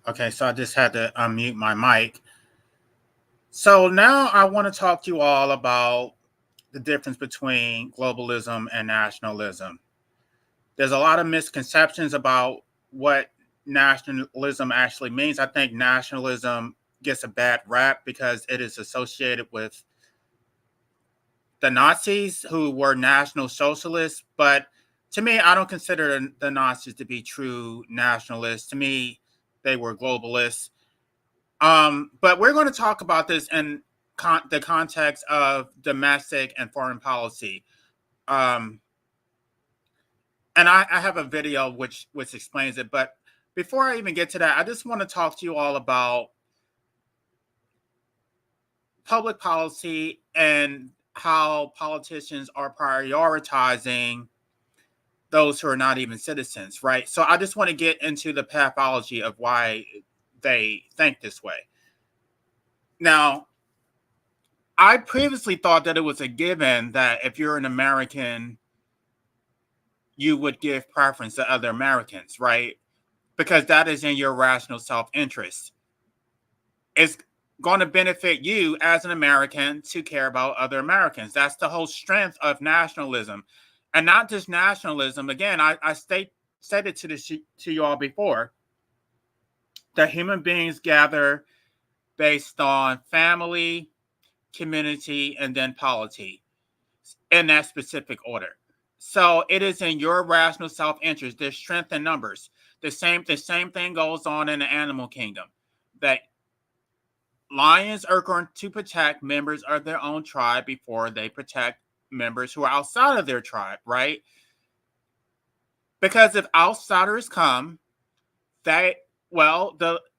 Okay, so I just had to unmute my mic. So now I want to talk to you all about the difference between globalism and nationalism. There's a lot of misconceptions about what nationalism actually means. I think nationalism gets a bad rap because it is associated with the Nazis who were National Socialists. But to me, I don't consider the Nazis to be true nationalists. To me, they were globalists. But we're going to talk about this in the context of domestic and foreign policy. Um, and I have a video which explains it. But before I even get to that, I just want to talk to you all about public policy and how politicians are prioritizing those who are not even citizens, right? So I just want to get into the pathology of why they think this way. Now, I previously thought that it was a given that if you're an American, you would give preference to other Americans, right? Because that is in your rational self interest. It's going to benefit you as an American to care about other Americans. That's the whole strength of nationalism. And not just nationalism. Again, I stated to you all before that human beings gather based on family, community, and then polity in that specific order. So it is in your rational self-interest. There's strength in numbers. The same thing goes on in the animal kingdom. That lions are going to protect members of their own tribe before they protect members who are outside of their tribe, right? Because if outsiders come, the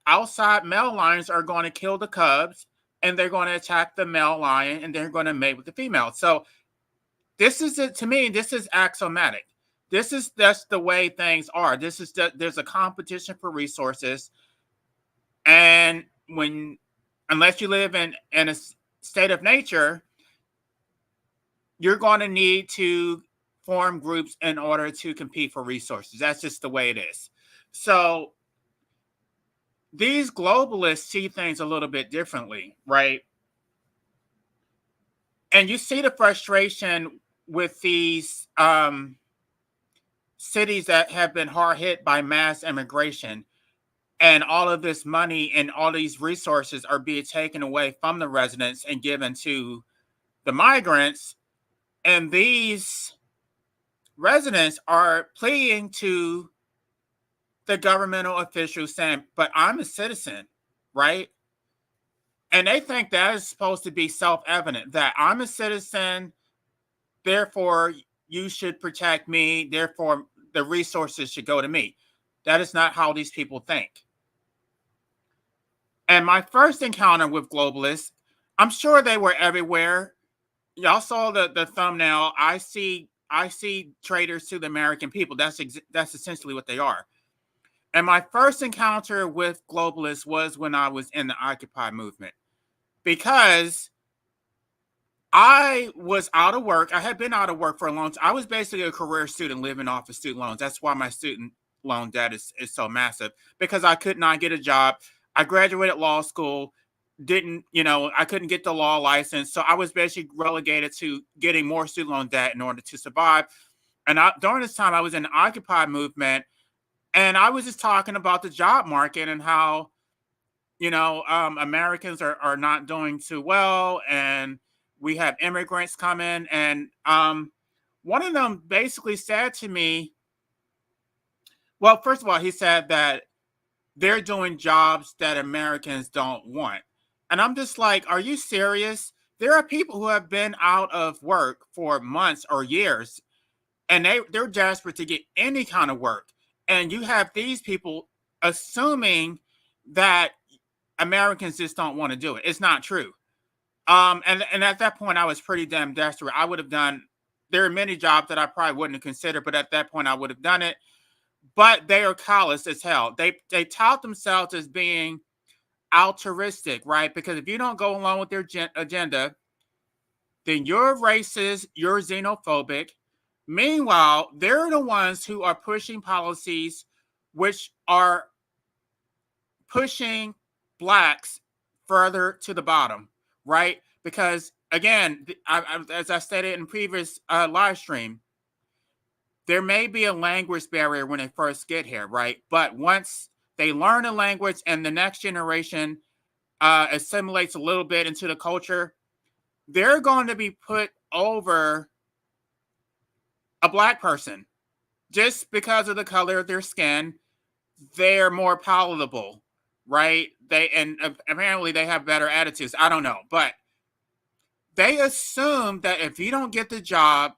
outside male lions are going to kill the cubs and they're going to attack the male lion and they're going to mate with the female. So this is it to me. This is axiomatic. That's the way things are. There's a competition for resources, and unless you live in a state of nature, you're going to need to form groups in order to compete for resources. That's just the way it is. So these globalists see things a little bit differently, right? And you see the frustration with these cities that have been hard hit by mass immigration, and all of this money and all these resources are being taken away from the residents and given to the migrants. And these residents are pleading to the governmental officials saying, but I'm a citizen, right? And they think that is supposed to be self-evident that I'm a citizen, therefore you should protect me, therefore the resources should go to me. That is not how these people think. And my first encounter with globalists, I'm sure they were everywhere. Y'all saw the thumbnail. I see traitors to the American people. That's essentially what they are. And my first encounter with globalists was when I was in the Occupy movement, because I was out of work. I had been out of work for a long time. I was basically a career student living off of student loans. That's why my student loan debt is so massive, because I could not get a job. I graduated law school, I couldn't get the law license. So I was basically relegated to getting more student loan debt in order to survive. And during this time, I was in the Occupy movement, and I was just talking about the job market and how, Americans are not doing too well. And we have immigrants coming. And one of them basically said to me, well, first of all, he said that they're doing jobs that Americans don't want. And I'm just like, are you serious? There are people who have been out of work for months or years, and they're desperate to get any kind of work. And you have these people assuming that Americans just don't want to do it. It's not true. And at that point, I was pretty damn desperate. I would have done. There are many jobs that I probably wouldn't have considered, but at that point, I would have done it. But they are callous as hell. They tout themselves as being altruistic, right? Because if you don't go along with their agenda, then you're racist, you're xenophobic. Meanwhile, they're the ones who are pushing policies which are pushing blacks further to the bottom, right? Because again, as I stated in previous live stream, there may be a language barrier when they first get here, right? But once they learn the language and the next generation assimilates a little bit into the culture, they're going to be put over a black person just because of the color of their skin. They're more palatable, right? Apparently they have better attitudes. I don't know, but they assume that if you don't get the job,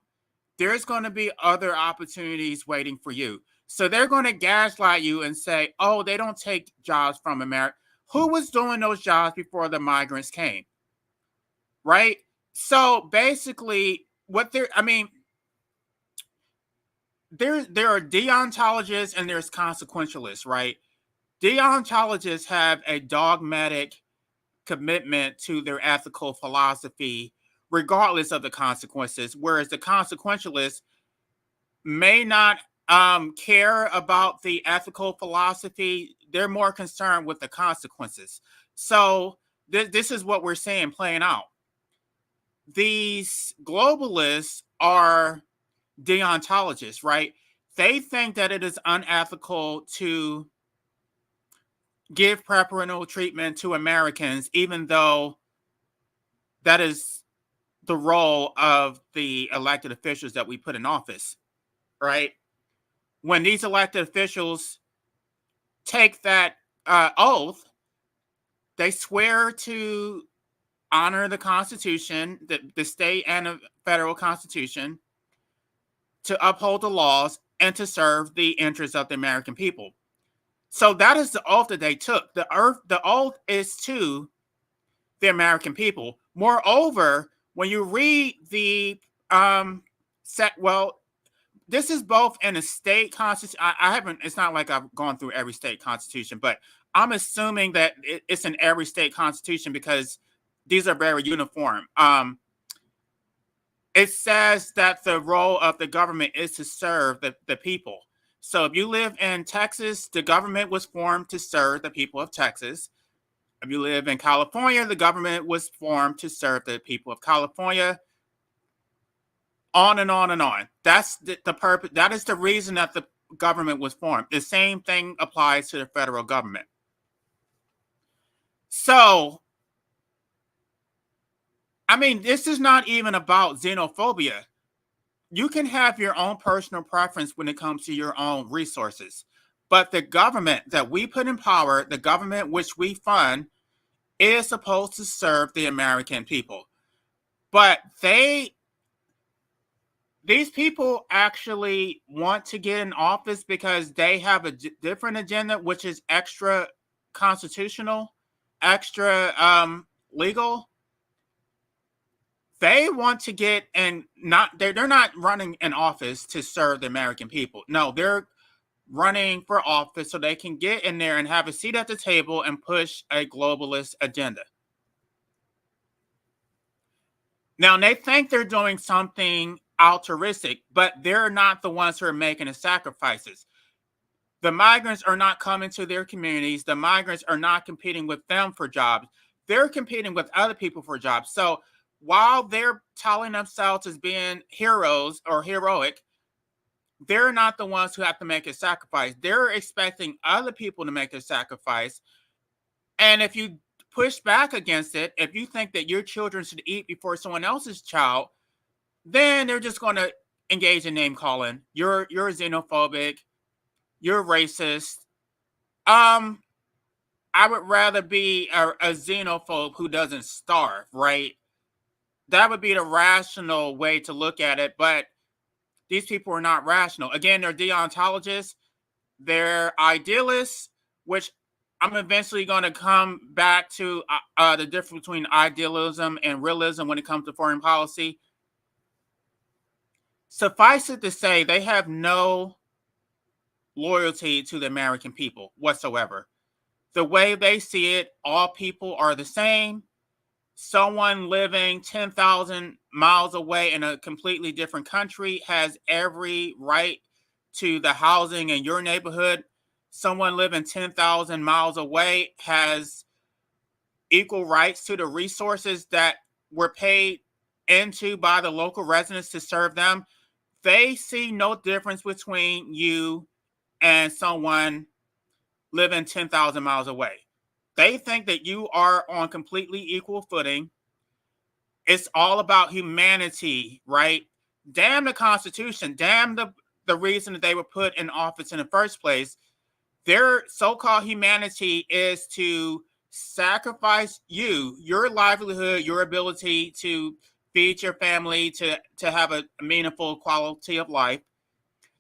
there's going to be other opportunities waiting for you. So they're going to gaslight you and say, oh, they don't take jobs from America. Who was doing those jobs before the migrants came? Right? So basically, there are deontologists and there's consequentialists, right? Deontologists have a dogmatic commitment to their ethical philosophy, regardless of the consequences, whereas the consequentialists may not care about the ethical philosophy. They're more concerned with the consequences. So this is what we're seeing playing out. These globalists are deontologists, right? They think that it is unethical to give preferential treatment to Americans, even though that is the role of the elected officials that we put in office, right? When these elected officials take that oath, they swear to honor the Constitution, the state and the federal Constitution, to uphold the laws and to serve the interests of the American people. So that is the oath that they took. The oath is to the American people. Moreover, when you read the this is both in a state constitution. I haven't. It's not like I've gone through every state constitution, but I'm assuming that it's in every state constitution because these are very uniform. It says that the role of the government is to serve the people. So if you live in Texas, the government was formed to serve the people of Texas. If you live in California, the government was formed to serve the people of California. On and on and on. That's the purpose. That is the reason that the government was formed. The same thing applies to the federal government. So, this is not even about xenophobia. You can have your own personal preference when it comes to your own resources. But the government that we put in power, the government which we fund, is supposed to serve the American people. But these people actually want to get in office because they have a different agenda, which is extra constitutional, extra legal. They want to get they're not running an office to serve the American people. No, they're running for office so they can get in there and have a seat at the table and push a globalist agenda. Now, they think they're doing something altruistic, but they're not the ones who are making the sacrifices. The migrants are not coming to their communities. The migrants are not competing with them for jobs. They're competing with other people for jobs. So while they're telling themselves as being heroes or heroic, they're not the ones who have to make a sacrifice. They're expecting other people to make a sacrifice. And if you push back against it, if you think that your children should eat before someone else's child, then they're just going to engage in name calling. You're xenophobic. You're racist. I would rather be a xenophobe who doesn't starve, right? That would be the rational way to look at it. But these people are not rational. Again, they're deontologists. They're idealists, which I'm eventually going to come back to the difference between idealism and realism when it comes to foreign policy. Suffice it to say, they have no loyalty to the American people whatsoever. The way they see it, all people are the same. Someone living 10,000 miles away in a completely different country has every right to the housing in your neighborhood. someone living 10,000 miles away has equal rights to the resources that were paid into by the local residents to serve them. They see no difference between you and someone living 10,000 miles away. They think that you are on completely equal footing. It's all about humanity, right? Damn the Constitution. Damn the reason that they were put in office in the first place. Their so-called humanity is to sacrifice you, your livelihood, your ability to feed your family, to have a meaningful quality of life.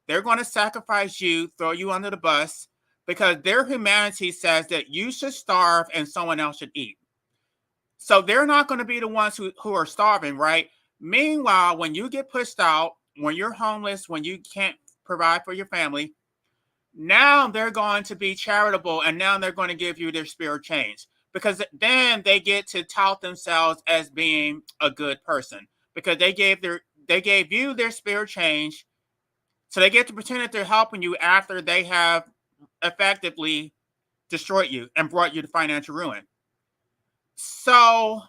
They're going to sacrifice you, throw you under the bus, because their humanity says that you should starve and someone else should eat. So they're not going to be the ones who are starving, right? Meanwhile, when you get pushed out, when you're homeless, when you can't provide for your family, now they're going to be charitable, and now they're going to give you their spare change, because then they get to tout themselves as being a good person, because they gave you their spare change, so they get to pretend that they're helping you after they have effectively destroyed you and brought you to financial ruin. So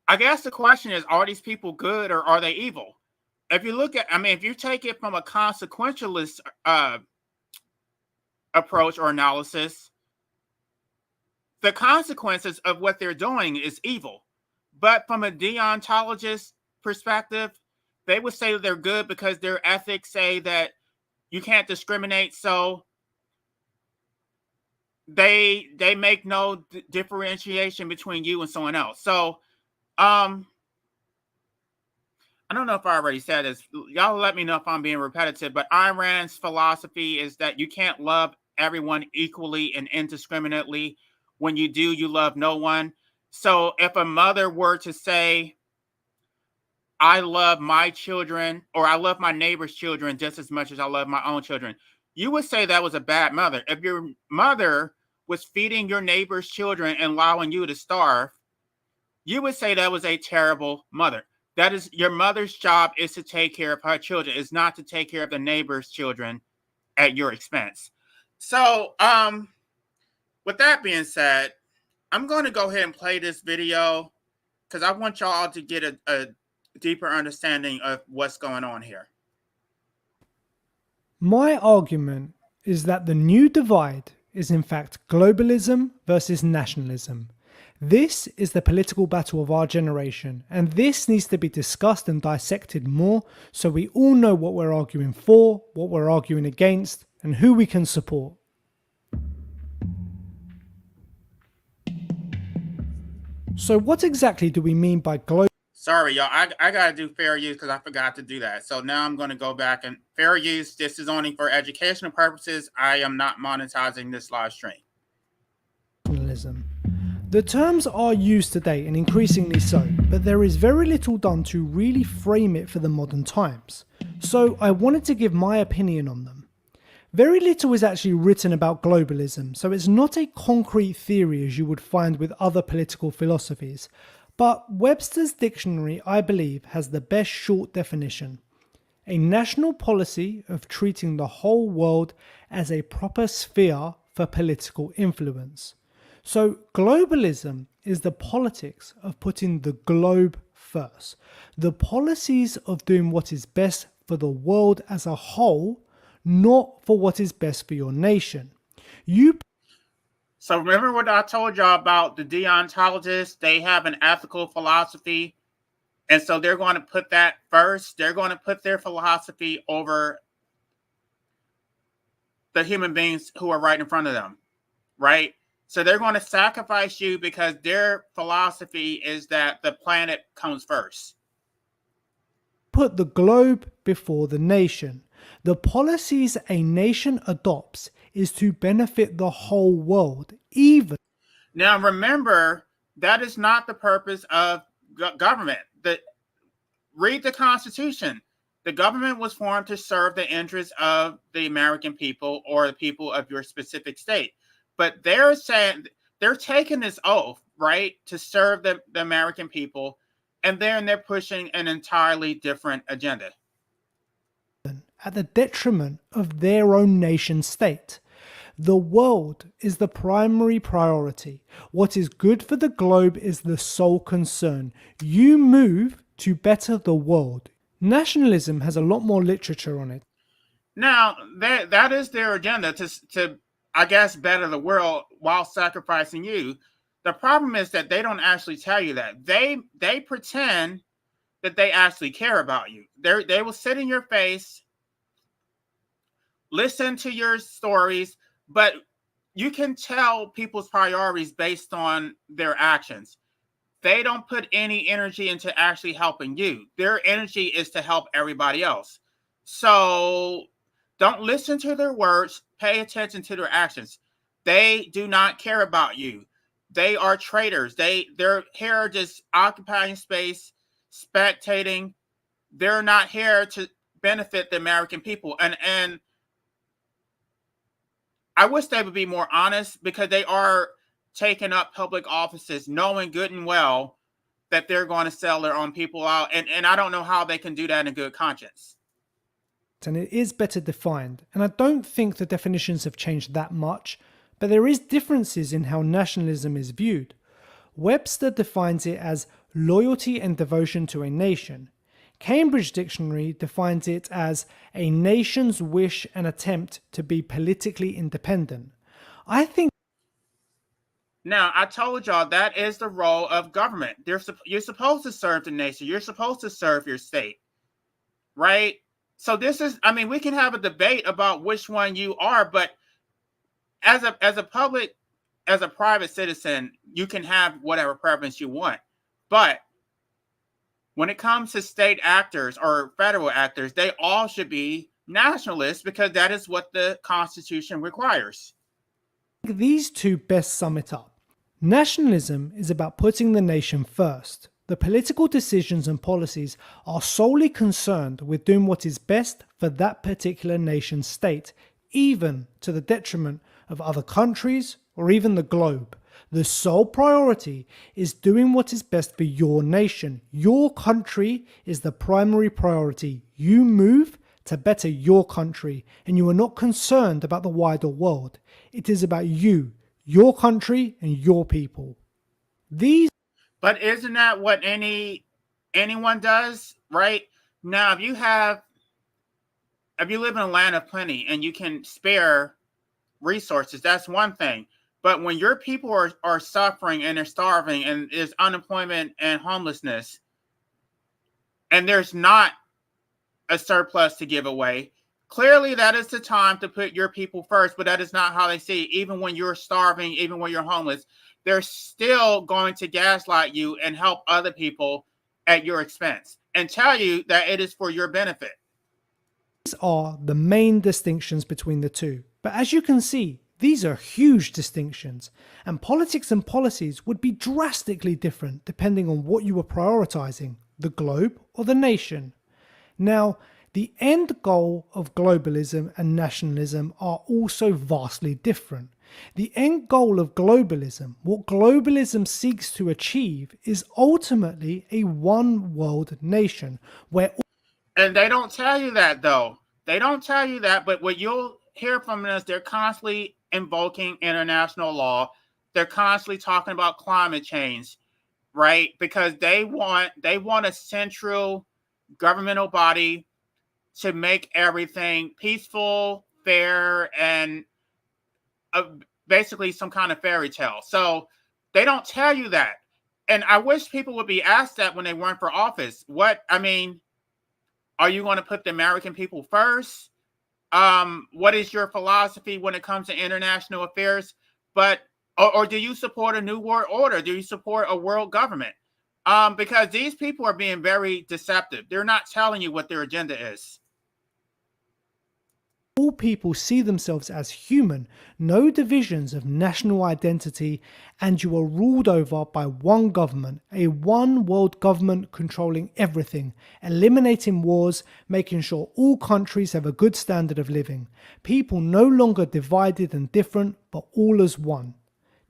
I guess the question is, are these people good or are they evil? If you look at, if you take it from a consequentialist approach or analysis, the consequences of what they're doing is evil. But from a deontologist perspective, they would say that they're good because their ethics say that you can't discriminate. So they make no differentiation between you and someone else. So I don't know if I already said this. Y'all let me know if I'm being repetitive, but Ayn Rand's philosophy is that you can't love everyone equally and indiscriminately. When you do, you love no one. So if a mother were to say, I love my children, or I love my neighbor's children just as much as I love my own children, you would say that was a bad mother. If your mother was feeding your neighbor's children and allowing you to starve, you would say that was a terrible mother. That is, your mother's job is to take care of her children. It's not to take care of the neighbor's children at your expense. So, with that being said, I'm going to go ahead and play this video because I want y'all to get a deeper understanding of what's going on here. My argument is that the new divide is in fact globalism versus nationalism. This is the political battle of our generation, and this needs to be discussed and dissected more so we all know what we're arguing for, what we're arguing against, and who we can support. So what exactly do we mean by global? Sorry, y'all. I got to do fair use because I forgot to do that. So now I'm going to go back and fair use. This is only for educational purposes. I am not monetizing this live stream. The terms are used today and increasingly so, but there is very little done to really frame it for the modern times. So I wanted to give my opinion on them. Very little is actually written about globalism, so it's not a concrete theory as you would find with other political philosophies. But Webster's dictionary, I believe, has the best short definition. A national policy of treating the whole world as a proper sphere for political influence. So globalism is the politics of putting the globe first. The policies of doing what is best for the world as a whole, not for what is best for your nation. So remember what I told y'all about the deontologists? They have an ethical philosophy, and so they're going to put that first. They're going to put their philosophy over the human beings who are right in front of them, right? So they're going to sacrifice you because their philosophy is that the planet comes first. Put the globe before the nation. The policies a nation adopts is to benefit the whole world, even. Now remember, that is not the purpose of government. Read the Constitution. The government was formed to serve the interests of the American people or the people of your specific state. But they're saying, they're taking this oath, right, to serve the American people, and then they're pushing an entirely different agenda. at the detriment of their own nation state. The world is the primary priority. What is good for the globe is the sole concern. You move to better the world. Nationalism has a lot more literature on it. Now, that is their agenda to I guess better the world while sacrificing you. The problem is that they don't actually tell you that. They pretend that they actually care about you. They will sit in your face, listen to your stories, but you can tell people's priorities based on their actions. They don't put any energy into actually helping you. Their energy is to help everybody else. So don't listen to their words, pay attention to their actions. They do not care about you. They are traitors. They're here just occupying space, spectating. They're not here to benefit the American people. And I wish they would be more honest, because they are taking up public offices knowing good and well that they're going to sell their own people out. And I don't know how they can do that in good conscience. And it is better defined. And I don't think the definitions have changed that much, but there is differences in how nationalism is viewed. Webster defines it as loyalty and devotion to a nation. Cambridge Dictionary defines it as a nation's wish and attempt to be politically independent. I think Now, I told y'all that is the role of government. You're supposed to serve the nation. You're supposed to serve your state, right? So this is, I mean, we can have a debate about which one you are, but as a private citizen, you can have whatever preference you want. But when it comes to state actors or federal actors, they all should be nationalists, because that is what the Constitution requires. these two best sum it up. Nationalism is about putting the nation first. The political decisions and policies are solely concerned with doing what is best for that particular nation state, even to the detriment of other countries or even the globe. The sole priority is doing what is best for your nation. Your country is the primary priority. You move to better your country, and you are not concerned about the wider world. It is about you, your country, and your people. But isn't that what anyone does, right? Now, if you live in a land of plenty and you can spare resources, that's one thing. But when your people are suffering and they're starving and there's unemployment and homelessness, and there's not a surplus to give away, clearly that is the time to put your people first. But that is not how they see it. Even when you're starving, even when you're homeless, they're still going to gaslight you and help other people at your expense and tell you that it is for your benefit. These are the main distinctions between the two. But as you can see, these are huge distinctions, and politics and policies would be drastically different depending on what you were prioritizing, the globe or the nation. Now, the end goal of globalism and nationalism are also vastly different. The end goal of globalism, what globalism seeks to achieve, is ultimately a one world nation where... And they don't tell you that, though. They don't tell you that, but what you'll hear from us, they're constantly invoking international law. They're constantly talking about climate change, right? Because they want a central governmental body to make everything peaceful, fair, and basically some kind of fairy tale. So they don't tell you that. And I wish people would be asked that when they run for office. Are you going to put the American people first? What is your philosophy when it comes to international affairs? Or do you support a new world order? Do you support a world government? Because these people are being very deceptive. They're not telling you what their agenda is. All people see themselves as human, no divisions of national identity, and you are ruled over by one government, a one world government controlling everything, eliminating wars, making sure all countries have a good standard of living. People no longer divided and different, but all as one.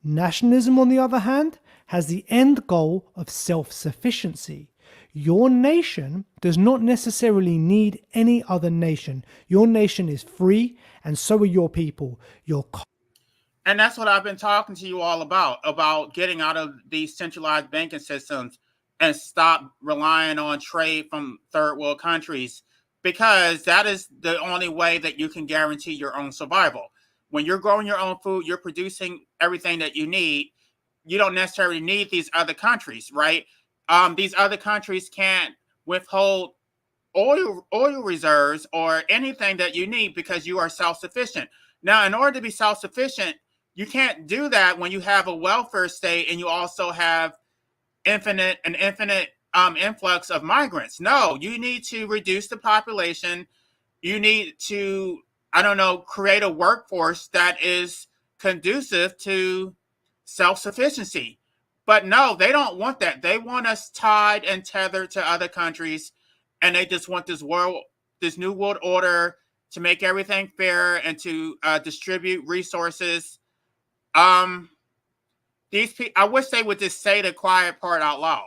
Nationalism, on the other hand, has the end goal of self-sufficiency. Your nation does not necessarily need any other nation. Your nation is free, and so are your people. And that's what I've been talking to you all about getting out of these centralized banking systems and stop relying on trade from third world countries, because that is the only way that you can guarantee your own survival. When you're growing your own food, you're producing everything that you need. You don't necessarily need these other countries, right? These other countries can't withhold oil reserves or anything that you need because you are self-sufficient. Now, in order to be self-sufficient, you can't do that when you have a welfare state and you also have infinite influx of migrants. No, you need to reduce the population. You need to, I don't know, create a workforce that is conducive to self-sufficiency. But no, they don't want that. They want us tied and tethered to other countries, and they just want this new world order to make everything fair and to distribute resources. These people, I wish they would just say the quiet part out loud.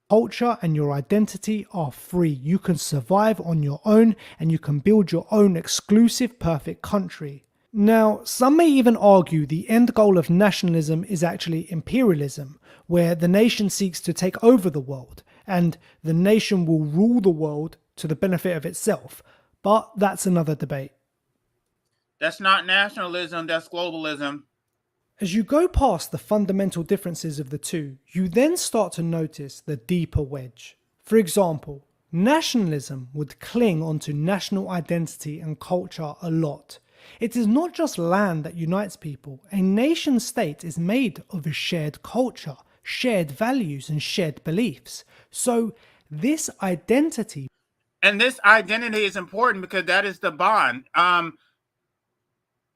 Culture and your identity are free. You can survive on your own, and you can build your own exclusive, perfect country. Now, some may even argue the end goal of nationalism is actually imperialism, where the nation seeks to take over the world, and the nation will rule the world to the benefit of itself. But that's another debate. That's not nationalism, that's globalism. As you go past the fundamental differences of the two, you then start to notice the deeper wedge. For example, nationalism would cling onto national identity and culture a lot. It is not just land that unites people. A nation state is made of a shared culture, shared values, and shared beliefs. So this identity... And this identity is important because that is the bond.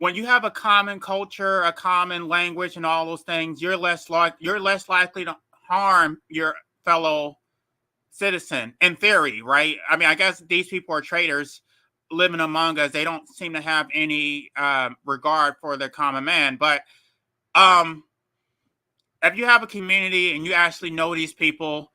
When you have a common culture, a common language, and all those things, you're less likely to harm your fellow citizen, in theory, right? I mean, I guess these people are traitors living among us. They don't seem to have any regard for the common man. But if you have a community and you actually know these people,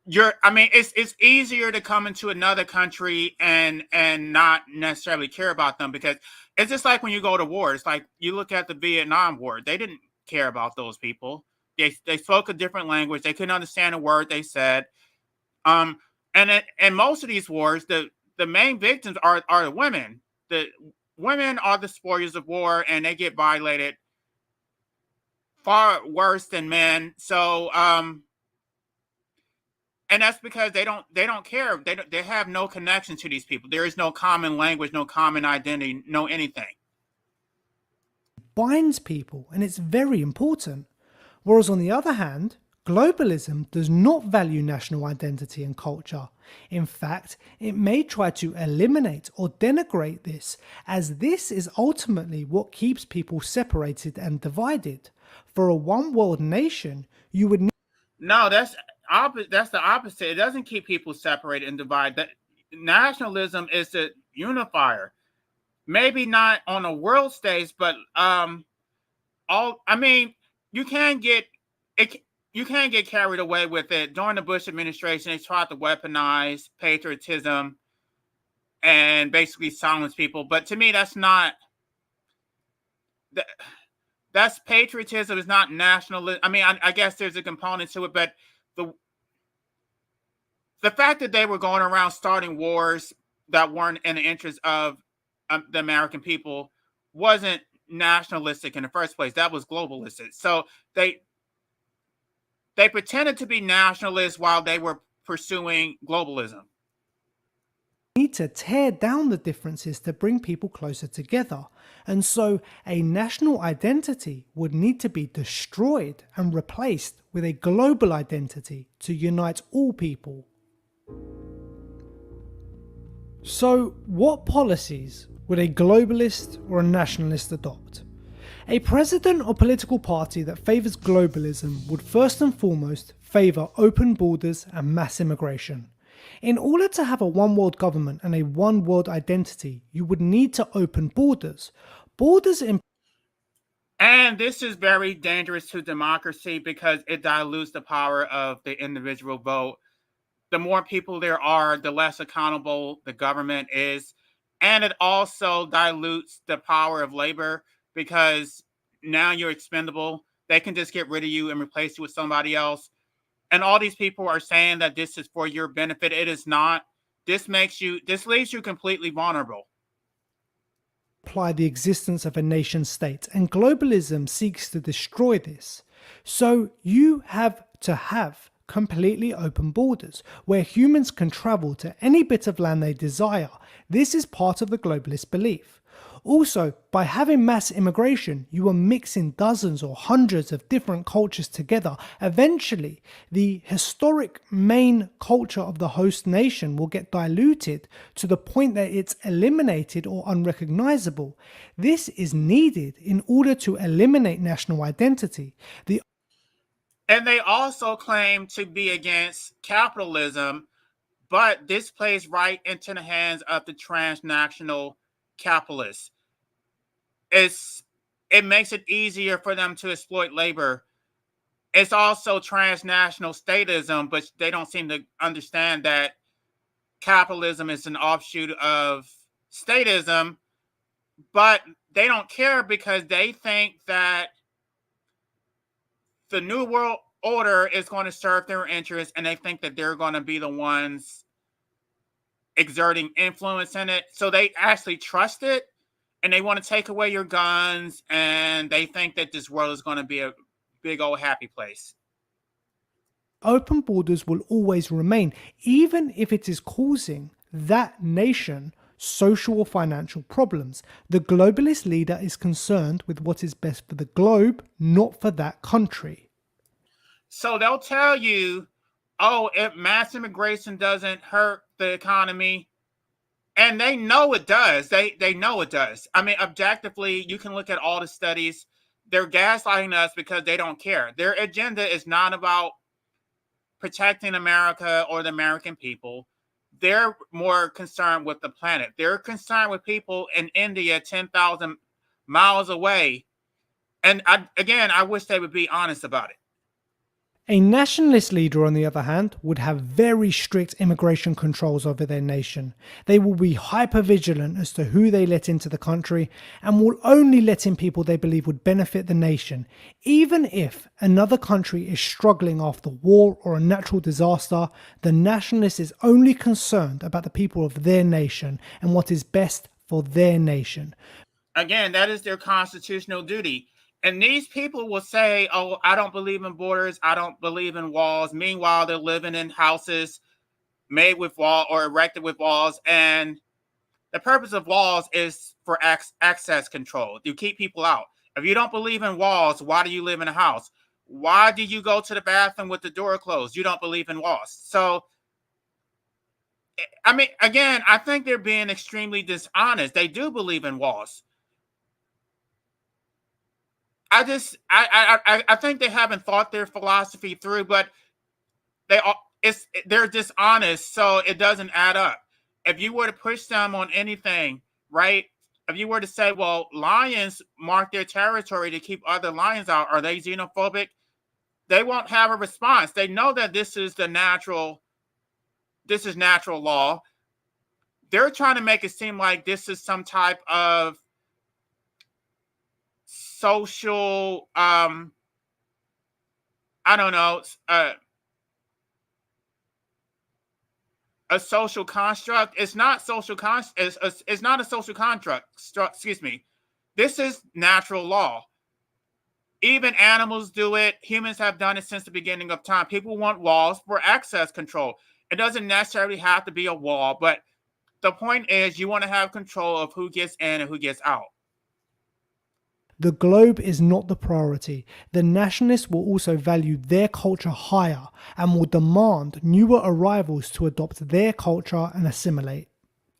it's easier to come into another country and not necessarily care about them, because it's just like when you go to war. It's like you look at the Vietnam War. They didn't care about those people. They spoke a different language. They couldn't understand a word they said. And in most of these wars, the main victims are the women. The women are the spoils of war, and they get violated far worse than men. So and that's because they don't care. They have no connection to these people. There is no common language, no common identity, no anything. Binds people, and it's very important. Whereas on the other hand, globalism does not value national identity and culture. In fact, it may try to eliminate or denigrate this, as this is ultimately what keeps people separated and divided. For a one-world nation, you would need... No, that's the opposite. It doesn't keep people separated and divided. That nationalism is the unifier. Maybe not on a world stage, but you can get carried away with it. During the Bush administration, they tried to weaponize patriotism and basically silence people. But to me, that's patriotism. Is not nationalism. I mean, I guess there's a component to it, but the fact that they were going around starting wars that weren't in the interest of the American people wasn't nationalistic in the first place. That was globalistic. So they pretended to be nationalists while they were pursuing globalism. Need to tear down the differences to bring people closer together. And so a national identity would need to be destroyed and replaced with a global identity to unite all people. So what policies would a globalist or a nationalist adopt? A president or political party that favours globalism would first and foremost favour open borders and mass immigration. In order to have a one-world government and a one-world identity, you would need to open borders. And this is very dangerous to democracy because it dilutes the power of the individual vote. The more people there are, the less accountable the government is. And it also dilutes the power of labor because now you're expendable. They can just get rid of you and replace you with somebody else. And all these people are saying that this is for your benefit. It is not. This leaves you completely vulnerable. Apply the existence of a nation state, and globalism seeks to destroy this. So you have to have completely open borders where humans can travel to any bit of land they desire. This is part of the globalist belief. Also, by having mass immigration, you are mixing dozens or hundreds of different cultures together. Eventually, the historic main culture of the host nation will get diluted to the point that it's eliminated or unrecognizable. This is needed in order to eliminate national identity. And they also claim to be against capitalism, but this plays right into the hands of the transnational capitalists. It makes it easier for them to exploit labor. It's also transnational statism, but they don't seem to understand that capitalism is an offshoot of statism, but they don't care because they think that the new world order is going to serve their interests and they think that they're going to be the ones exerting influence in it. So they actually trust it and they want to take away your guns and they think that this world is going to be a big old happy place. Open borders will always remain, even if it is causing that nation social or financial problems. The globalist leader is concerned with what is best for the globe, not for that country. So they'll tell you, oh, if mass immigration doesn't hurt the economy, and they know it does. They know it does. I mean, objectively, you can look at all the studies. They're gaslighting us because they don't care. Their agenda is not about protecting America or the American people. They're more concerned with the planet. They're concerned with people in India 10,000 miles away. And I wish they would be honest about it. A nationalist leader, on the other hand, would have very strict immigration controls over their nation. They will be hyper vigilant as to who they let into the country and will only let in people they believe would benefit the nation. Even if another country is struggling after war or a natural disaster, the nationalist is only concerned about the people of their nation and what is best for their nation. Again, that is their constitutional duty. And these people will say, oh, I don't believe in borders. I don't believe in walls. Meanwhile, they're living in houses made with wall or erected with walls. And the purpose of walls is for access control. You keep people out. If you don't believe in walls, why do you live in a house? Why do you go to the bathroom with the door closed? You don't believe in walls. So, I mean, again, I think they're being extremely dishonest. They do believe in walls. I think they haven't thought their philosophy through, but they're dishonest, so it doesn't add up. If you were to push them on anything, right? If you were to say, well, lions mark their territory to keep other lions out, are they xenophobic? They won't have a response. They know that this is natural law. They're trying to make it seem like this is some type of social I don't know, a social construct. It's not social it's not a social construct. Excuse me. This is natural law. Even animals do it. Humans have done it since the beginning of time. People want walls for access control. It doesn't necessarily have to be a wall, but the point is you want to have control of who gets in and who gets out. The globe is not the priority. The nationalists will also value their culture higher and will demand newer arrivals to adopt their culture and assimilate.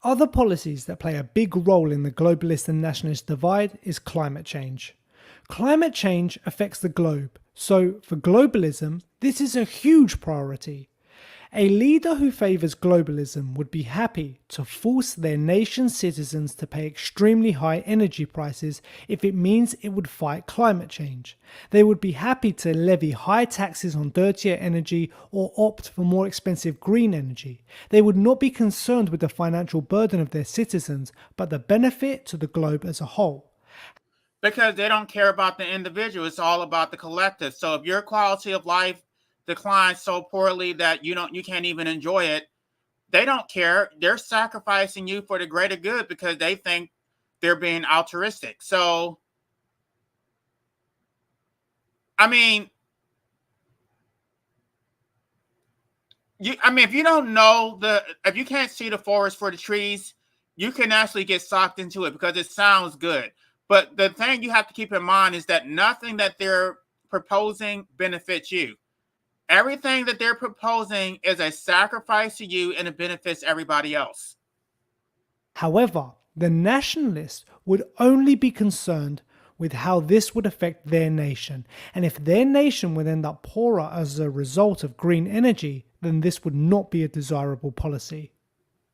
Other policies that play a big role in the globalist and nationalist divide is climate change. Climate change affects the globe, so for globalism, this is a huge priority. A leader who favours globalism would be happy to force their nation's citizens to pay extremely high energy prices if it means it would fight climate change. They would be happy to levy high taxes on dirtier energy or opt for more expensive green energy. They would not be concerned with the financial burden of their citizens, but the benefit to the globe as a whole. Because they don't care about the individual. It's all about the collective. So if your quality of life declines so poorly that you can't even enjoy it, they don't care. They're sacrificing you for the greater good because they think they're being altruistic. So I mean, if you don't know if you can't see the forest for the trees, you can actually get sucked into it because it sounds good. But the thing you have to keep in mind is that nothing that they're proposing benefits you. Everything that they're proposing is a sacrifice to you and it benefits everybody else. However, the nationalists would only be concerned with how this would affect their nation, and if their nation would end up poorer as a result of green energy, then this would not be a desirable policy.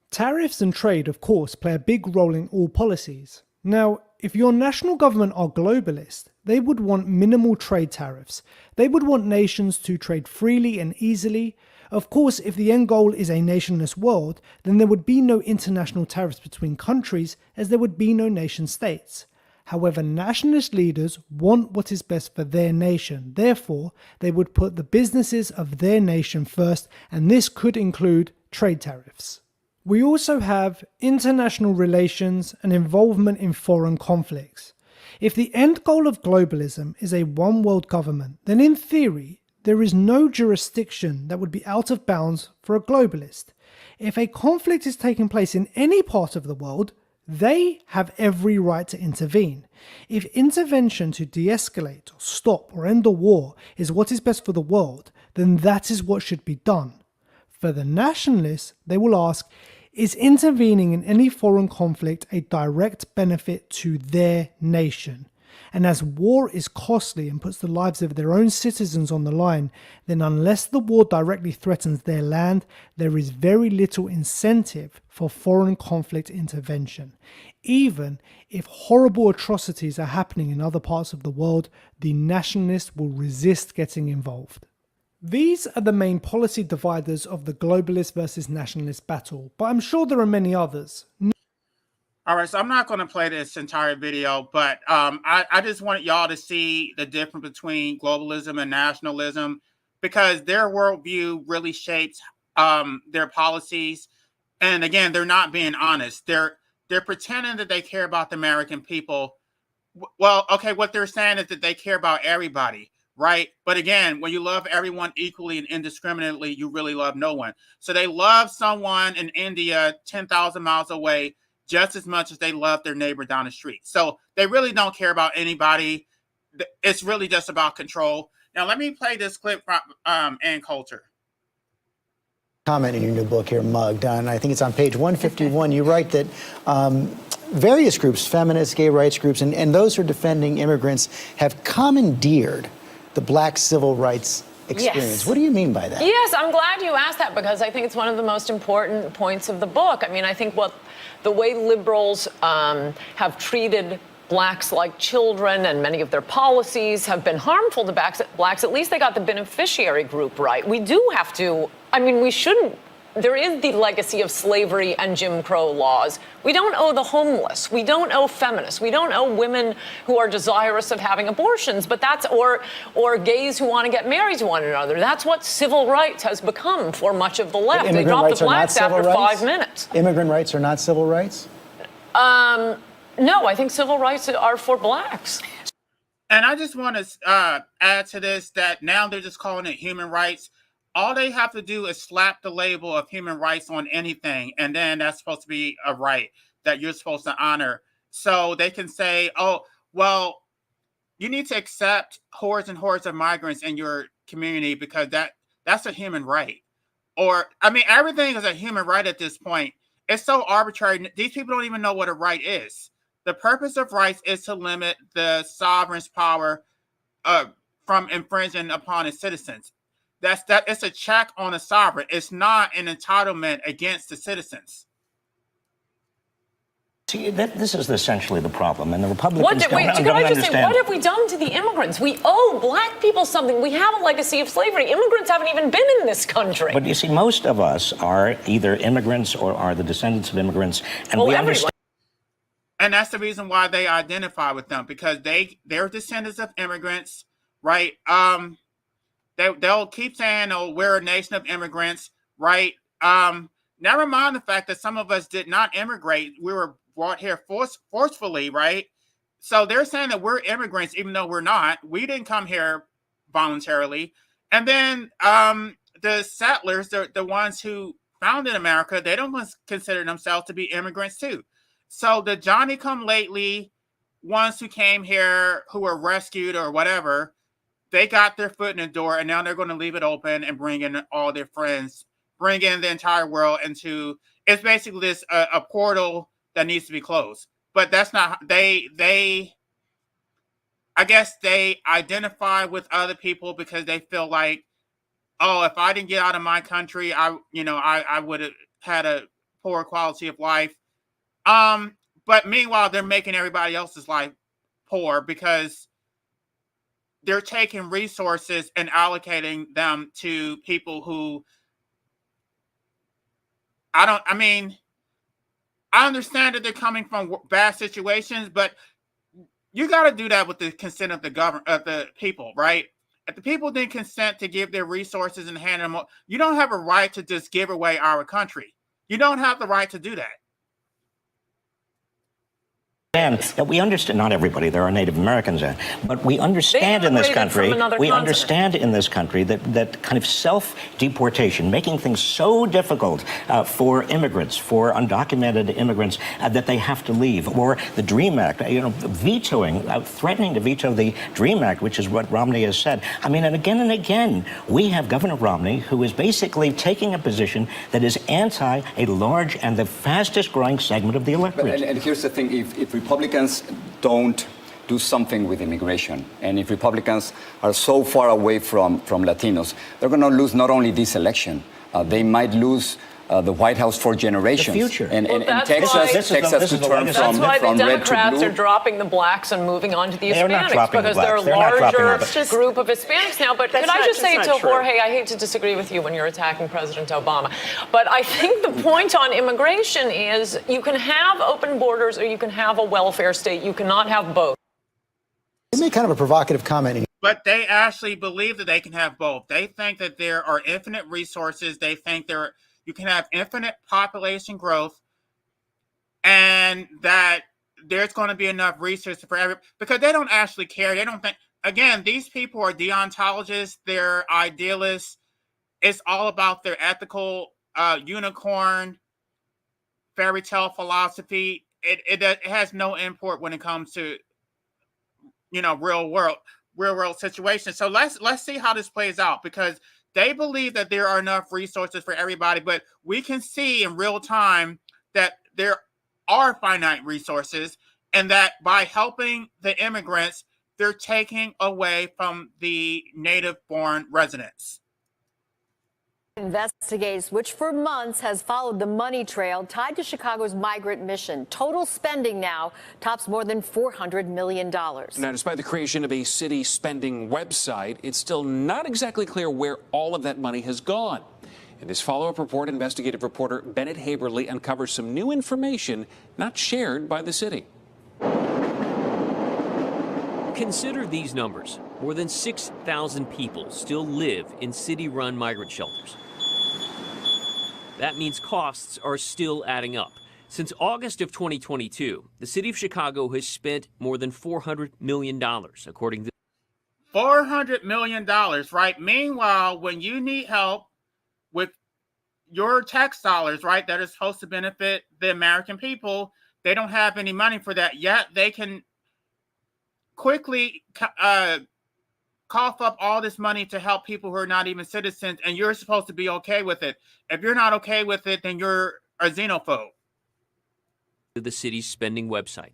Tariffs and trade, of course, play a big role in all policies. Now, if your national government are globalist, they would want minimal trade tariffs. They would want nations to trade freely and easily. Of course, if the end goal is a nationless world, then there would be no international tariffs between countries as there would be no nation states. However, nationalist leaders want what is best for their nation. Therefore, they would put the businesses of their nation first, and this could include trade tariffs. We also have international relations and involvement in foreign conflicts. If the end goal of globalism is a one-world government, then in theory, there is no jurisdiction that would be out of bounds for a globalist. If a conflict is taking place in any part of the world, they have every right to intervene. If intervention to de-escalate or stop or end a war is what is best for the world, then that is what should be done. For the nationalists, they will ask, is intervening in any foreign conflict a direct benefit to their nation? And as war is costly and puts the lives of their own citizens on the line, then unless the war directly threatens their land, there is very little incentive for foreign conflict intervention. Even if horrible atrocities are happening in other parts of the world, the nationalists will resist getting involved. These are the main policy dividers of the globalist versus nationalist battle, but I'm sure there are many others. All right, so I'm not going to play this entire video, but I just wanted y'all to see the difference between globalism and nationalism because their worldview really shapes their policies. And again, they're not being honest. They're pretending that they care about the American people. Well, okay, what they're saying is that they care about everybody, right? But again, when you love everyone equally and indiscriminately, you really love no one. So they love someone in India 10,000 miles away just as much as they love their neighbor down the street. So they really don't care about anybody. It's really just about control. Now, let me play this clip from Ann Coulter. Comment in your new book here, Mugged, and I think it's on page 151. You write that various groups, feminists, gay rights groups, and those who are defending immigrants have commandeered the black civil rights experience. Yes. What do you mean by that? Yes, I'm glad you asked that because I think it's one of the most important points of the book. I mean, I think the way liberals have treated blacks like children and many of their policies have been harmful to blacks. At least they got the beneficiary group right. We do have to, I mean, we shouldn't. There is the legacy of slavery and Jim Crow laws. We don't owe the homeless. We don't owe feminists. We don't owe women who are desirous of having abortions, but that's, or gays who want to get married to one another. That's what civil rights has become for much of the left. They dropped the blacks after 5 minutes. Immigrant rights are not civil rights? No, I think civil rights are for blacks. And I just want to add to this that now they're just calling it human rights. All they have to do is slap the label of human rights on anything, and then that's supposed to be a right that you're supposed to honor. So they can say, oh, well, you need to accept hordes and hordes of migrants in your community because that's a human right. Or, I mean, everything is a human right at this point. It's so arbitrary. These people don't even know what a right is. The purpose of rights is to limit the sovereign's power from infringing upon its citizens. It's a check on a sovereign. It's not an entitlement against the citizens. See, this is essentially the problem, and the Republicans What did, wait, don't can I just understand. say, what have we done to the immigrants? We owe black people something. We have a legacy of slavery. Immigrants haven't even been in this country. But you see, most of us are either immigrants or are the descendants of immigrants, and Well, we everyone. understand. And that's the reason why they identify with them, because they're descendants of immigrants, right? They'll keep saying, "Oh, we're a nation of immigrants," right? Never mind the fact that some of us did not immigrate; we were brought here forcefully, right? So they're saying that we're immigrants, even though we're not. We didn't come here voluntarily. And then the settlers, the ones who founded America, they don't consider themselves to be immigrants too. So the Johnny-come-lately ones who came here, who were rescued or whatever, they got their foot in the door, and now they're going to leave it open and bring in all their friends, bring in the entire world into. It's basically this a portal that needs to be closed. But that's not they. I guess they identify with other people because they feel like, oh, if I didn't get out of my country, I would have had a poor quality of life. But meanwhile, they're making everybody else's life poor because they're taking resources and allocating them to people who I understand that they're coming from bad situations, but you got to do that with the consent of the government, of the people, right? If the people didn't consent to give their resources and hand them, you don't have a right to just give away our country. You don't have the right to do that. That we understand, not everybody, there are Native Americans there, but we understand in this country, that kind of self-deportation, making things so difficult for immigrants, for undocumented immigrants, that they have to leave, or the DREAM Act, vetoing, threatening to veto the DREAM Act, which is what Romney has said. I mean, and again, we have Governor Romney, who is basically taking a position that is anti a large and the fastest growing segment of the electorate. And here's the thing, if Republicans don't do something with immigration, and if Republicans are so far away from Latinos, they're going to lose not only this election, they might lose the White House for generations. The future. And This Texas is could turn That's from why the red to Democrats blue. are dropping the blacks and moving on to the They're not Hispanics dropping the because they're a blacks. They're not dropping larger them. group of Hispanics now. But could I just say to true. Jorge, I hate to disagree with you when you're attacking President Obama, but I think the point on immigration is you can have open borders or you can have a welfare state. You cannot have both. You made kind of a provocative comment. But they actually believe that they can have both. They think that there are infinite resources. They think you can have infinite population growth, and that there's going to be enough resources for everyone, because they don't actually care. They don't think, again, these people are deontologists, they're idealists. It's all about their ethical unicorn fairy tale philosophy. It has no import when it comes to real world situations. So let's see how this plays out, because they believe that there are enough resources for everybody, but we can see in real time that there are finite resources, and that by helping the immigrants, they're taking away from the native-born residents. Investigates, which for months has followed the money trail tied to Chicago's migrant mission. Total spending now tops more than $400 million. Now, despite the creation of a city spending website, it's still not exactly clear where all of that money has gone. In this follow-up report, investigative reporter Bennett Haberly uncovers some new information not shared by the city. Consider these numbers. More than 6,000 people still live in city-run migrant shelters. That means costs are still adding up. Since August of 2022, the city of Chicago has spent more than $400 million, according to $400 million, right? Meanwhile, when you need help with your tax dollars, right, that is supposed to benefit the American people, they don't have any money for that yet. They can quickly cough up all this money to help people who are not even citizens, and you're supposed to be okay with it. If you're not okay with it, then you're a xenophobe. the city's spending website.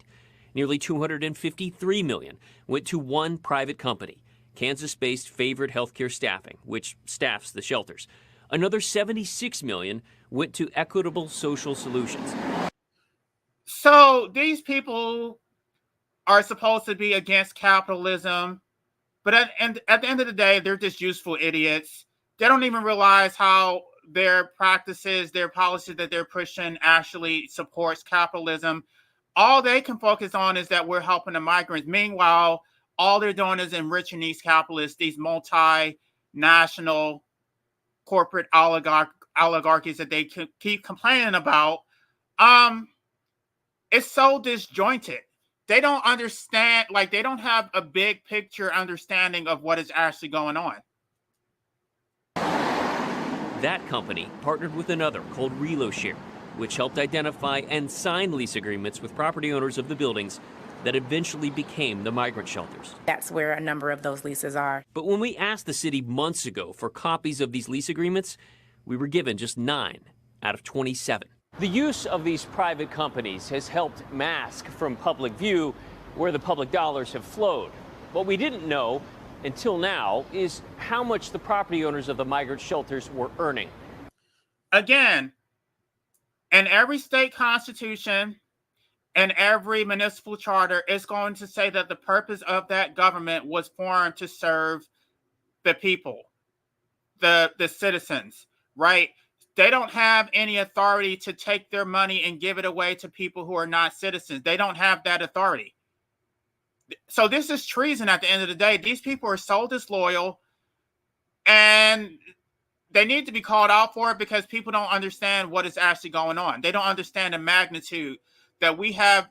Nearly $253 million went to one private company. Kansas-based Favored Healthcare Staffing, which staffs the shelters. Another $76 million went to Equitable Social Solutions. So these people are supposed to be against capitalism, but at the end of the day, they're just useful idiots. They don't even realize how their practices, their policies that they're pushing actually supports capitalism. All they can focus on is that we're helping the migrants. Meanwhile, all they're doing is enriching these capitalists, these multinational corporate oligarchies that they keep complaining about. It's so disjointed. They don't understand, like they don't have a big picture understanding of what is actually going on. That company partnered with another called ReloShare, which helped identify and sign lease agreements with property owners of the buildings that eventually became the migrant shelters. That's where a number of those leases are. But when we asked the city months ago for copies of these lease agreements, we were given just 9 out of 27. The use of these private companies has helped mask from public view where the public dollars have flowed. What we didn't know until now is how much the property owners of the migrant shelters were earning. Again, in every state constitution and every municipal charter, it's going to say that the purpose of that government was formed to serve the people, the citizens, right? They don't have any authority to take their money and give it away to people who are not citizens. They don't have that authority. So this is treason at the end of the day. These people are so disloyal, and they need to be called out for it because people don't understand what is actually going on. They don't understand the magnitude that we have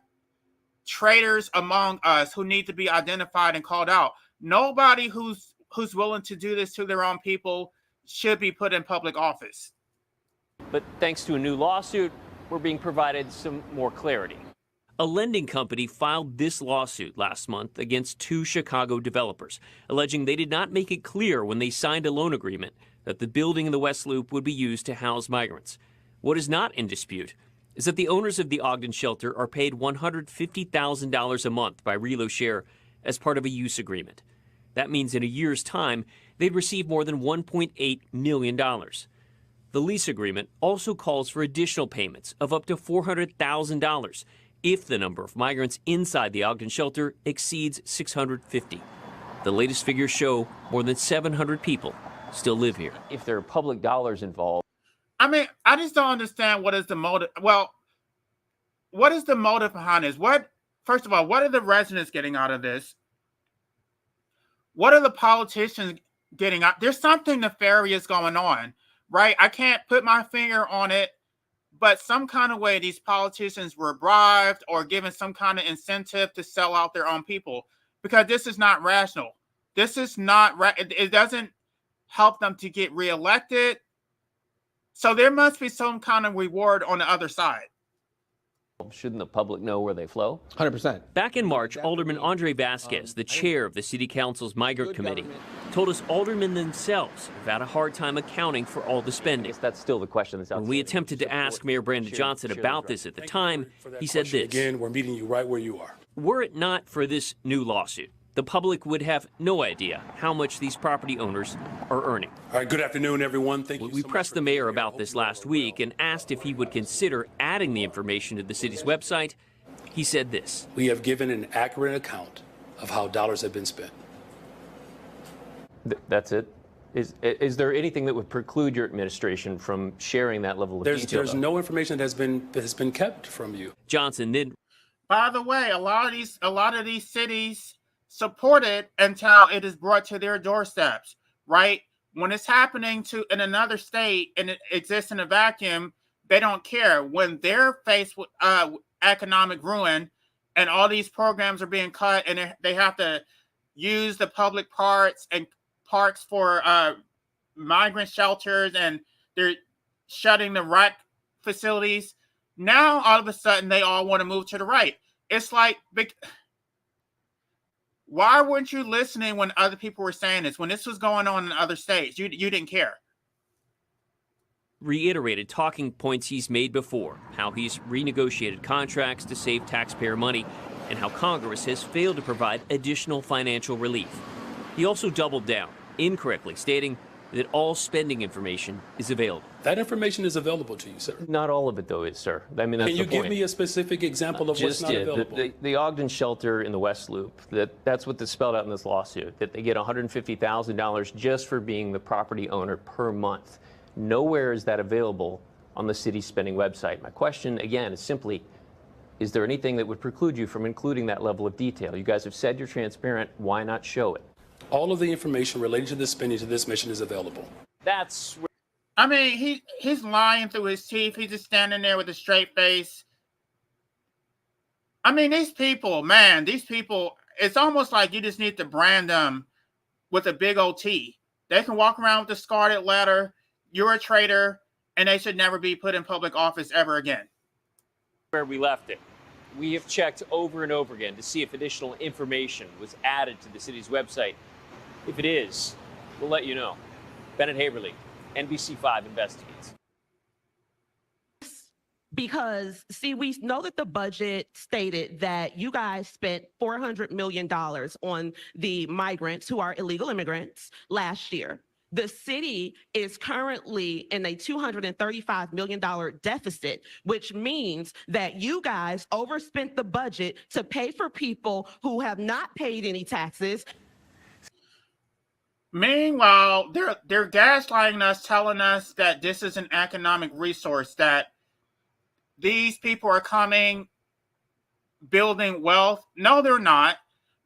traitors among us who need to be identified and called out. Nobody who's willing to do this to their own people should be put in public office. But thanks to a new lawsuit, we're being provided some more clarity. A lending company filed this lawsuit last month against 2 Chicago developers, alleging they did not make it clear when they signed a loan agreement that the building in the West Loop would be used to house migrants. What is not in dispute is that the owners of the Ogden shelter are paid $150,000 a month by ReloShare as part of a use agreement. That means in a year's time, they'd receive more than $1.8 million. The lease agreement also calls for additional payments of up to $400,000 if the number of migrants inside the Ogden shelter exceeds 650. The latest figures show more than 700 people still live here. If there are public dollars involved. I mean, I just don't understand what is the motive. Well, what is the motive behind this? First of all, what are the residents getting out of this? What are the politicians getting out? There's something nefarious going on, right? I can't put my finger on it, but some kind of way these politicians were bribed or given some kind of incentive to sell out their own people, because this is not rational. This is not it doesn't help them to get reelected. So there must be some kind of reward on the other side. Shouldn't the public know where they flow? 100%. Back in March, Alderman Andre Vasquez, the chair of the City Council's Migrant Committee, told us aldermen themselves have had a hard time accounting for all the spending. That's still the question that's out. When we attempted to ask Mayor Brandon Johnson about this at the time, he said this. Again, we're meeting you right where you are. Were it not for this new lawsuit, the public would have no idea how much these property owners are earning. All right, good afternoon, everyone. Thank you. We pressed the mayor about this last week and asked if he would consider adding the information to the city's website. He said this. We have given an accurate account of how dollars have been spent. That's it? Is there anything that would preclude your administration from sharing that level of detail? There's no information that has been kept from you. Johnson then. By the way, a lot of these cities support it until it is brought to their doorsteps, right? When it's happening in another state and it exists in a vacuum, they don't care. When they're faced with economic ruin and all these programs are being cut and they have to use the public parks for migrant shelters, and they're shutting the rec facilities, now all of a sudden they all want to move to the right. It's like, why weren't you listening when other people were saying this? When this was going on in other states, you didn't care. Reiterated talking points he's made before, how he's renegotiated contracts to save taxpayer money, and how Congress has failed to provide additional financial relief. He also doubled down, incorrectly, stating that all spending information is available. That information is available to you, sir. Not all of it, though, is, sir. I mean, that's Can the you point. give me a specific example of what's Just not did. available? The Ogden shelter in the West Loop, that's what is spelled out in this lawsuit, that they get $150,000 just for being the property owner per month. Nowhere is that available on the city's spending website. My question, again, is simply, is there anything that would preclude you from including that level of detail? You guys have said you're transparent. Why not show it? All of the information related to the spending to this mission is available. That's where I mean, he's lying through his teeth. He's just standing there with a straight face. I mean, these people, it's almost like you just need to brand them with a big old T. They can walk around with a scarlet letter, you're a traitor, and they should never be put in public office ever again. where we left it. We have checked over and over again to see if additional information was added to the city's website. If it is, we'll let you know. Bennett Haberly, NBC5 investigates. Because, see, we know that the budget stated that you guys spent $400 million on the migrants who are illegal immigrants last year. The city is currently in a $235 million deficit, which means that you guys overspent the budget to pay for people who have not paid any taxes. Meanwhile, they're gaslighting us, telling us that this is an economic resource, that these people are coming, building wealth. No, they're not.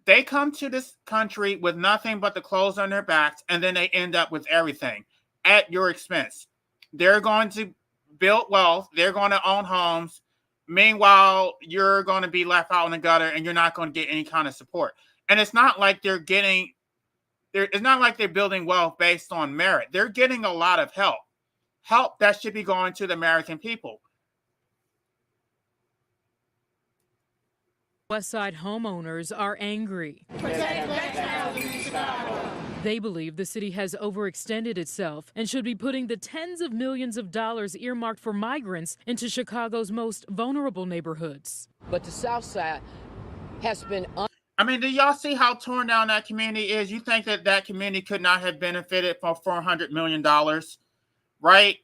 They come to this country with nothing but the clothes on their backs, and then they end up with everything at your expense. They're going to build wealth. They're going to own homes. Meanwhile, you're going to be left out in the gutter, and you're not going to get any kind of support. And it's not like it's not like they're building wealth based on merit. They're getting a lot of help that should be going to the American people. Westside homeowners are angry. They believe the city has overextended itself and should be putting the tens of millions of dollars earmarked for migrants into Chicago's most vulnerable neighborhoods. But the South Side has been I mean, do y'all see how torn down that community is? You think that community could not have benefited from $400 million, right?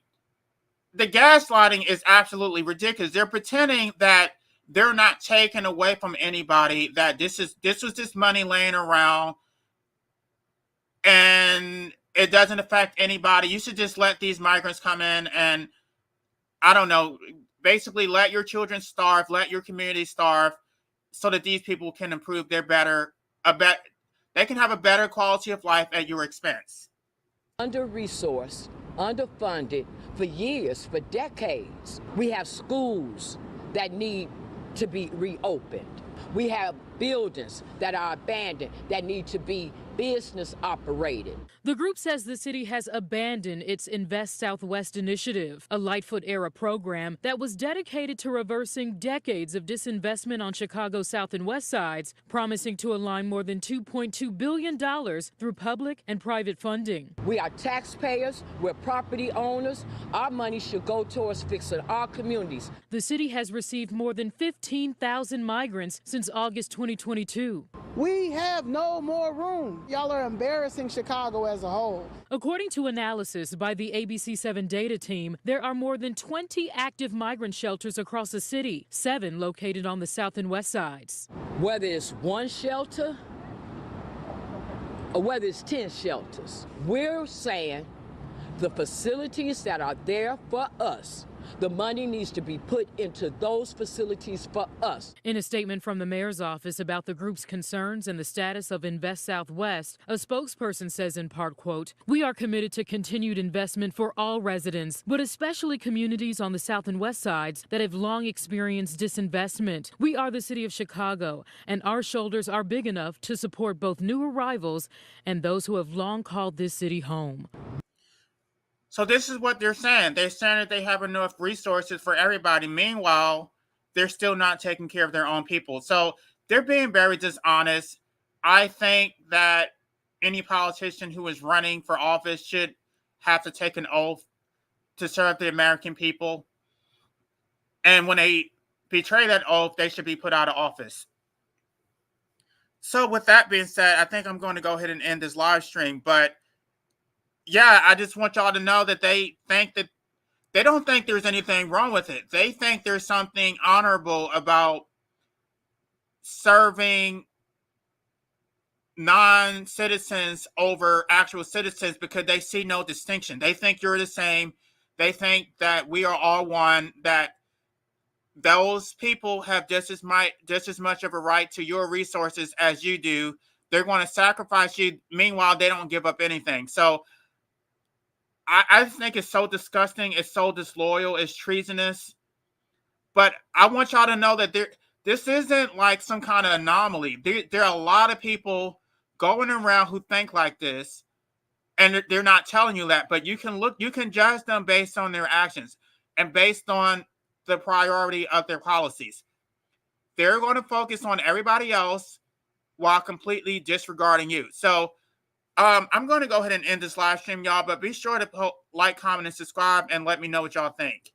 The gaslighting is absolutely ridiculous. They're pretending that they're not taken away from anybody, that this was just money laying around and it doesn't affect anybody. You should just let these migrants come in and, I don't know, basically let your children starve, let your community starve, so that these people can improve they can have a better quality of life at your expense. under-resourced, underfunded for years, for decades. We have schools that need to be reopened. We have buildings that are abandoned that need to be business operated. The group says the city has abandoned its Invest Southwest initiative, a Lightfoot-era program that was dedicated to reversing decades of disinvestment on Chicago's South and West Sides, promising to align more than $2.2 billion through public and private funding. We are taxpayers, we're property owners. Our money should go towards fixing our communities. The city has received more than 15,000 migrants since August 2022. We have no more room. Y'all are embarrassing Chicago as a whole. According to analysis by the ABC7 data team, there are more than 20 active migrant shelters across the city, 7 located on the South and West Sides. Whether it's one shelter or whether it's 10 shelters, we're saying the facilities that are there for us, the money needs to be put into those facilities for us. In a statement from the mayor's office about the group's concerns and the status of Invest Southwest, a spokesperson says in part, quote, "We are committed to continued investment for all residents, but especially communities on the South and West Sides that have long experienced disinvestment. We are the city of Chicago, and our shoulders are big enough to support both new arrivals and those who have long called this city home." So this is what they're saying. They're saying that they have enough resources for everybody. Meanwhile, they're still not taking care of their own people. So they're being very dishonest. I think that any politician who is running for office should have to take an oath to serve the American people. And when they betray that oath, they should be put out of office. So with that being said, I think I'm going to go ahead and end this live stream. But yeah, I just want y'all to know that they don't think there's anything wrong with it. They think there's something honorable about serving non-citizens over actual citizens because they see no distinction. They think you're the same. They think that we are all one, that those people have just as much of a right to your resources as you do. They're going to sacrifice you. Meanwhile, they don't give up anything. So I think it's so disgusting. It's so disloyal. It's treasonous. But I want y'all to know that this isn't like some kind of anomaly. There are a lot of people going around who think like this, and they're not telling you that. But you can judge them based on their actions and based on the priority of their policies. They're going to focus on everybody else while completely disregarding you. So I'm going to go ahead and end this live stream, y'all. But be sure to like, comment, and subscribe, and let me know what y'all think.